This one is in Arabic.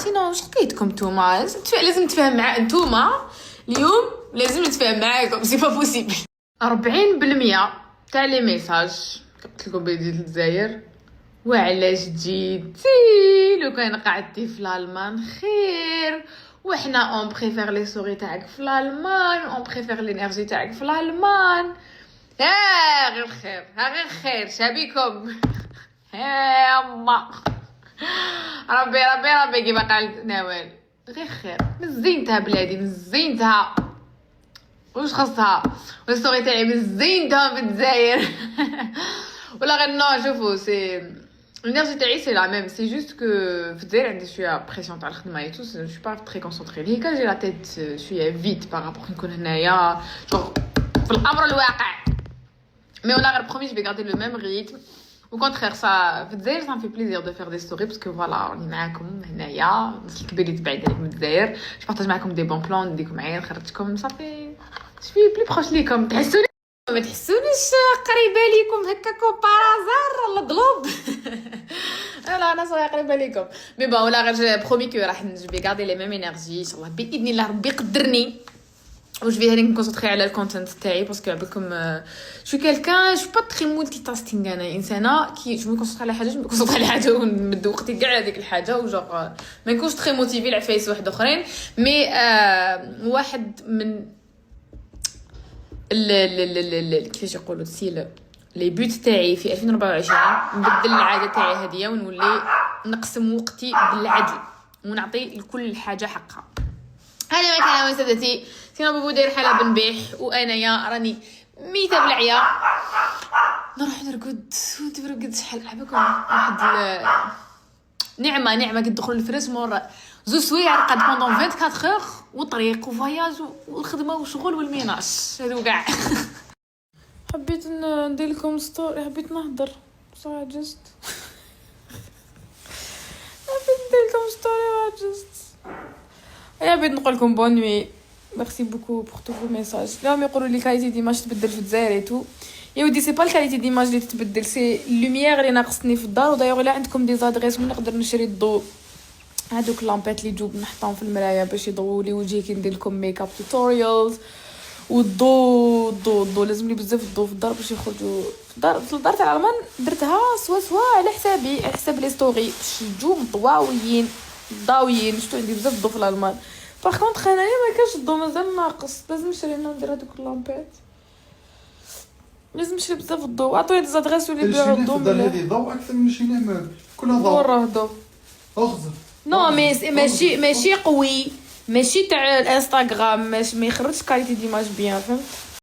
سينو واش حكايتكم نتوما؟ لازم نتفاهم مع نتوما اليوم، لازم نتفاهم معاكم، سي با بوسيبل. 40% تاع لي ميساج قلت لكم بديت الجزائر وعلاش جيتي، لو كان قعدتي في الالمان خير، وحنا اون بريفير لي سوري تاعك في الالمان، اون بريفير لينيرجي تاعك في الالمان. ها غير خير، ها غير خير شابيكم. ها اما ربي كيما قال نوال غير خير. مزينتها بلادي، مزينتها واش خاصها، والستوري تاعي مزينتها في الجزائر. ولا غير نو شوفوا سي الانرجي تاعي سي لا ميم، سي جوست كو في الجزائر عندي شويه بريسيون تاع الخدمه اي تو، جو با تري كونسونطري لي كان جي لا تيت شويه فيت بارابور نكون هنايا في الامر الواقع. مي ولا غير برومي جو في غاردي لو ميم ريتم. au contraire ça في الجزائر ça me fait plaisir de faire des stories parce que voilà راني معاكم هنايا، الناس الكبير اللي تبعد عليك من الجزائر، جو بارطاج معاكم دي بون بلان، نديكم معايا نخرجكم صافي شوي بلي بروش ليكم، تحسوني ما تحسونيش قريبه ليكم هكا كوبارازار الله ضلوب. لا انا صراحه قريبه ليكم مي بون ولا غير برومي كو راح نجي غاردي لي ميم انرجي ان شاء الله باذن الله ربي يقدرني. واش في هاني نكونسونطري على الكونتنت تاعي باسكو عبالكم شو كالكان جو با تري مولتي تاسكينغ، انا انسانه كي جو نكونسونطري على حاجه جو نكونسونطري على حاجه ونمد وقتي كاع هذيك الحاجه وجوغ ما نكونش تري موتيفي لعفايس واحد اخرين. مي واحد من كيفاش يقولوا سيل لي بوت تاعي في 2024 نبدل العاده تاعي هذه ونولي نقسم وقتي بالعدل ونعطي لكل حاجه حقها. هذا ما كان سادتي، سينا بابو داير حلب نبيح وانايا راني ميته بالعيا نروح نرقد ونتبرقد شحال عباكم واحد نعمه كتدخل الفريس مور زو سوايع قد بوندون 24 اور وطريق وفواياج والخدمه وشغل والميناج هادو كاع. حبيت ندير لكم ستوري، حبيت نهضر صراحه جست حبيت ندير لكم ستوري جست حبيت نقول لكم بون نوي. ميرسي بوكو بور تو فو ميساج. اليوم يقولوا لي كاليتي ديماج تبدل في الجزائر اي تو، يا ودي سي با الكاليتي ديماج اللي تتبدل، سي اللوميير اللي ناقصني في الدار. ودايوغ الا عندكم دي زادريس وين نقدر نشري الضوء، هادوك لامبات اللي يجوب نحطهم في المرايه باش يضووا لي وجهي كي ندير لكم ميك اب توتوريالز. والضوء لازم لي بزاف الضوء في الدار باش يخرجوا في الدار تاع الالمان. درتها سوا على حسابي، على حساب لي ستوري باش يجوا مطواويين ضاويين. شفتوا عندي بزاف الضوء في الالمان. باغ كونطخ انايا ما كاش الضوء مازال ناقص، لازم نشري ندير هذوك اللامبات، لازم نشري بزاف الضوء. عطوني دي زادريس ولي بيعوا الضوء من هذه ضوء اكثر من شي نعمل كلها ضوء وراه ضوء اخزر. نو ماشي قوي، ماشي تاع الانستغرام، ما يخرجش كاليتي ديماج بيان، فهمت؟